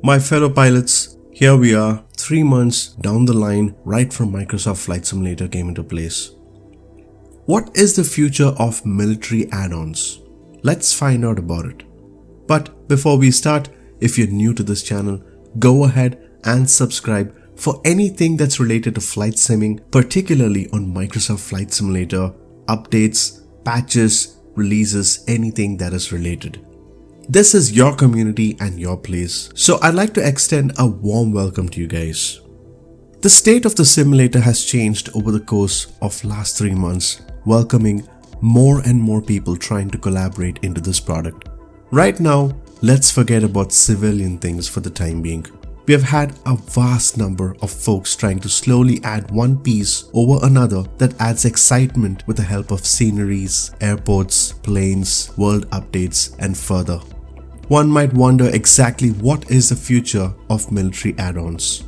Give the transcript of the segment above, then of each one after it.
My fellow pilots, here we are 3 months down the line right from Microsoft Flight Simulator came into place. What is the future of military add-ons? Let's find out about it. But before we start, if you're new to this channel, go ahead and subscribe for anything that's related to flight simming, particularly on Microsoft Flight Simulator, updates, patches, releases, anything that is related. This is your community and your place, so I'd like to extend a warm welcome to you guys. The state of the simulator has changed over the course of last 3 months, welcoming more and more people trying to collaborate into this product. Right now, let's forget about civilian things for the time being. We have had a vast number of folks trying to slowly add one piece over another that adds excitement with the help of sceneries, airports, planes, world updates, and further. One might wonder exactly what is the future of military add-ons.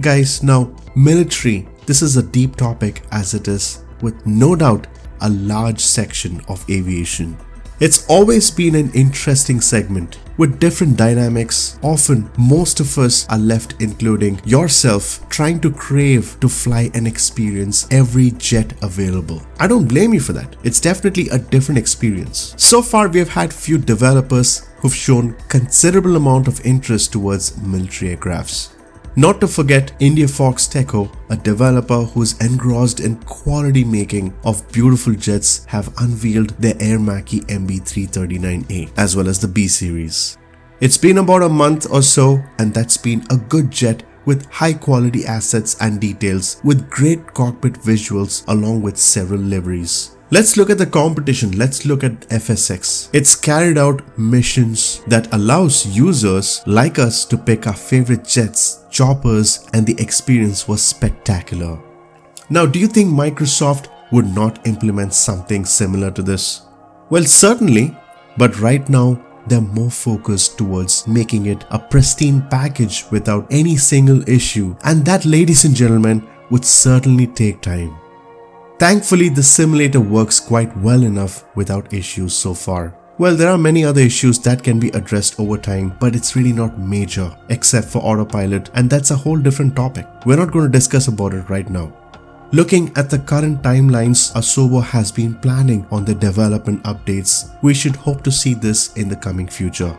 Guys, now military, this is a deep topic as it is with no doubt a large section of aviation. It's always been an interesting segment with different dynamics. Often most of us are left, including yourself, trying to crave to fly and experience every jet available. I don't blame you for that. It's definitely a different experience. So far we have had few developers who've shown considerable amount of interest towards military aircrafts. Not to forget India Fox Techo, a developer who's engrossed in quality making of beautiful jets, have unveiled their Air Mackie MB339A as well as the B series. It's been about a month or so and that's been a good jet with high quality assets and details with great cockpit visuals along with several liveries. Let's look at the competition. Let's look at FSX. It's carried out missions that allows users like us to pick our favorite jets, choppers, and the experience was spectacular. Now, do you think Microsoft would not implement something similar to this? Well, certainly, but right now they're more focused towards making it a pristine package without any single issue, and that, ladies and gentlemen, would certainly take time. Thankfully, the simulator works quite well enough without issues so far. Well, there are many other issues that can be addressed over time, but it's really not major except for autopilot, and that's a whole different topic. We're not going to discuss about it right now. Looking at the current timelines, Asobo has been planning on the development updates. We should hope to see this in the coming future.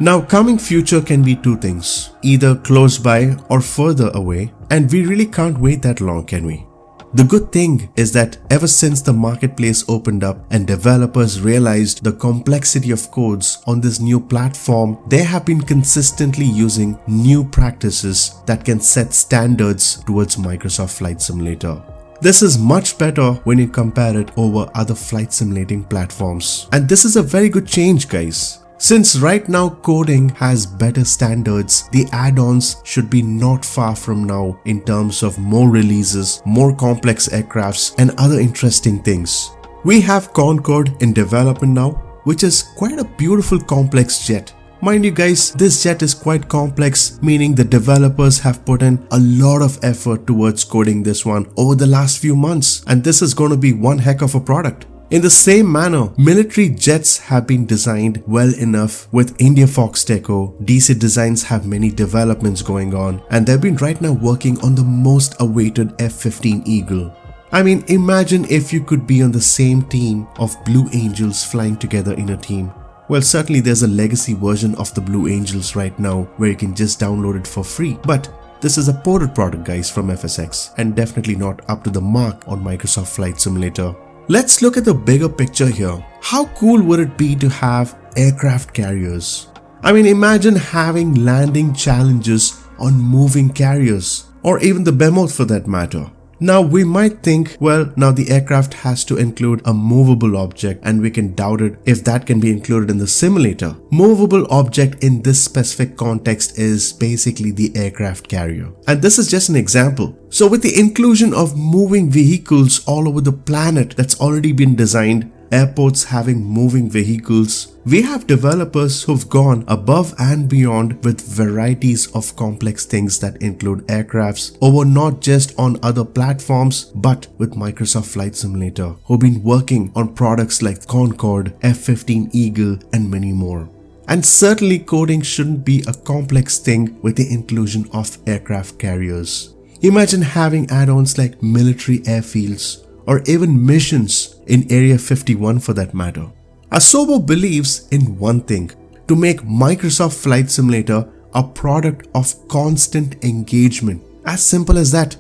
Now, coming future can be two things, either close by or further away, and we really can't wait that long, can we? The good thing is that ever since the marketplace opened up and developers realized the complexity of codes on this new platform, they have been consistently using new practices that can set standards towards Microsoft Flight Simulator. This is much better when you compare it over other flight simulating platforms. And this is a very good change, guys. Since right now coding has better standards, the add-ons should be not far from now in terms of more releases, more complex aircrafts, and other interesting things. We have Concorde in development now, which is quite a beautiful complex jet. Mind you guys, this jet is quite complex, meaning the developers have put in a lot of effort towards coding this one over the last few months, and this is going to be one heck of a product. In the same manner, military jets have been designed well enough with India Fox Techo. DC Designs have many developments going on, and they've been right now working on the most awaited F-15 Eagle. I mean, imagine if you could be on the same team of Blue Angels flying together in a team. Well, certainly there's a legacy version of the Blue Angels right now where you can just download it for free, but this is a ported product, guys, from FSX, and definitely not up to the mark on Microsoft Flight Simulator. Let's look at the bigger picture here. How cool would it be to have aircraft carriers? I mean, imagine having landing challenges on moving carriers, or even the Behemoth for that matter. Now we might think, well, now the aircraft has to include a movable object, and we can doubt it if that can be included in the simulator. Movable object in this specific context is basically the aircraft carrier. And this is just an example. So with the inclusion of moving vehicles all over the planet that's already been designed, airports having moving vehicles, we have developers who've gone above and beyond with varieties of complex things that include aircrafts over not just on other platforms but with Microsoft Flight Simulator, who've been working on products like Concorde, F-15 Eagle, and many more. And certainly coding shouldn't be a complex thing with the inclusion of aircraft carriers. Imagine having add-ons like military airfields or even missions in Area 51 for that matter. Asobo believes in one thing: to make Microsoft Flight Simulator a product of constant engagement. As simple as that.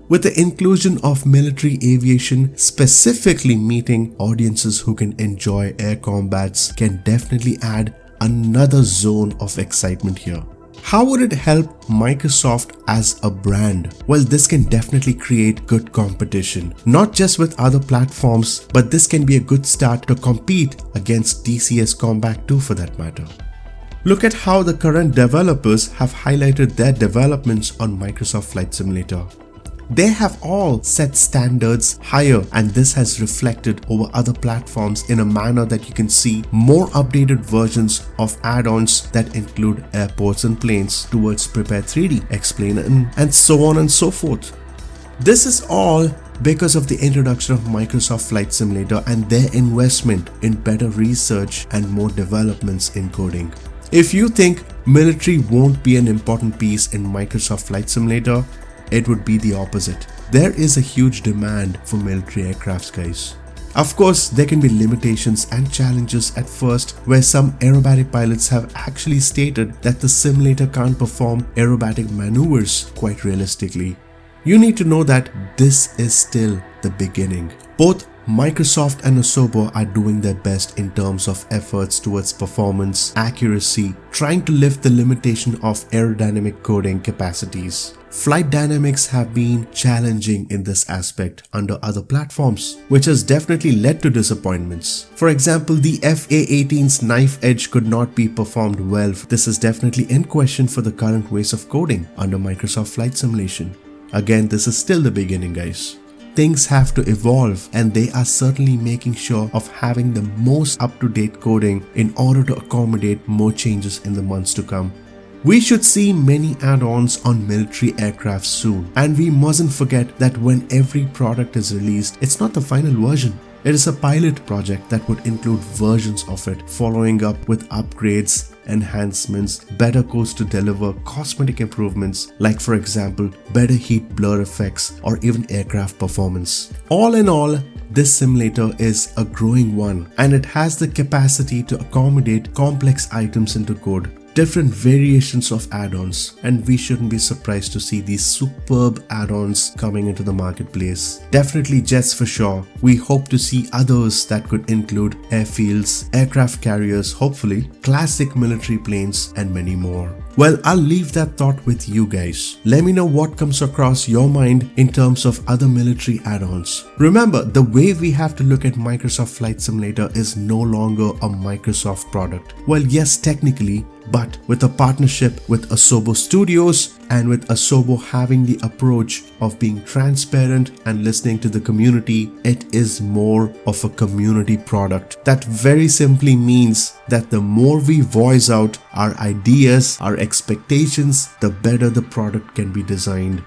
With the inclusion of military aviation specifically meeting audiences who can enjoy air combats can definitely add another zone of excitement here. How would it help Microsoft as a brand? Well, this can definitely create good competition, not just with other platforms, but this can be a good start to compete against DCS Combat 2 for that matter. Look at how the current developers have highlighted their developments on Microsoft Flight Simulator. They have all set standards higher, and this has reflected over other platforms in a manner that you can see more updated versions of add-ons that include airports and planes towards Prepare 3D, Explain, and so on and so forth. This is all because of the introduction of Microsoft Flight Simulator and their investment in better research and more developments in coding. If you think military won't be an important piece in Microsoft Flight Simulator, it would be the opposite. There is a huge demand for military aircrafts, guys. Of course, there can be limitations and challenges at first, where some aerobatic pilots have actually stated that the simulator can't perform aerobatic maneuvers quite realistically. You need to know that this is still the beginning. Both Microsoft and Asobo are doing their best in terms of efforts towards performance, accuracy, trying to lift the limitation of aerodynamic coding capacities. Flight dynamics have been challenging in this aspect under other platforms, which has definitely led to disappointments. For example, the FA-18's knife edge could not be performed well. This is definitely in question for the current ways of coding under Microsoft Flight Simulation. Again, this is still the beginning, guys. Things have to evolve, and they are certainly making sure of having the most up-to-date coding in order to accommodate more changes in the months to come. We should see many add-ons on military aircraft soon, and we mustn't forget that when every product is released, it's not the final version. It is a pilot project that would include versions of it, following up with upgrades, enhancements, better codes to deliver cosmetic improvements like, for example, better heat blur effects or even aircraft performance. All in all, this simulator is a growing one, and it has the capacity to accommodate complex items into code, different variations of add-ons, and we shouldn't be surprised to see these superb add-ons coming into the marketplace. Definitely jets for sure. We hope to see others that could include airfields, aircraft carriers, hopefully, classic military planes, and many more. Well, I'll leave that thought with you guys. Let me know what comes across your mind in terms of other military add-ons. Remember, the way we have to look at Microsoft Flight Simulator is no longer a Microsoft product. Well, yes, technically, but with a partnership with Asobo Studios and with Asobo having the approach of being transparent and listening to the community, it is more of a community product. That very simply means that the more we voice out our ideas, our expectations, the better the product can be designed.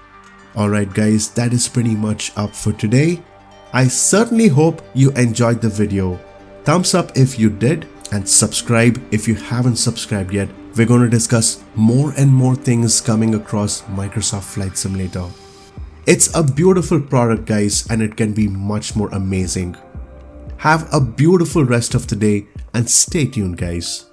Alright guys, that is pretty much up for today. I certainly hope you enjoyed the video. Thumbs up if you did, and subscribe if you haven't subscribed yet. We're going to discuss more and more things coming across Microsoft Flight Simulator. It's a beautiful product, guys, and it can be much more amazing. Have a beautiful rest of the day and stay tuned, guys.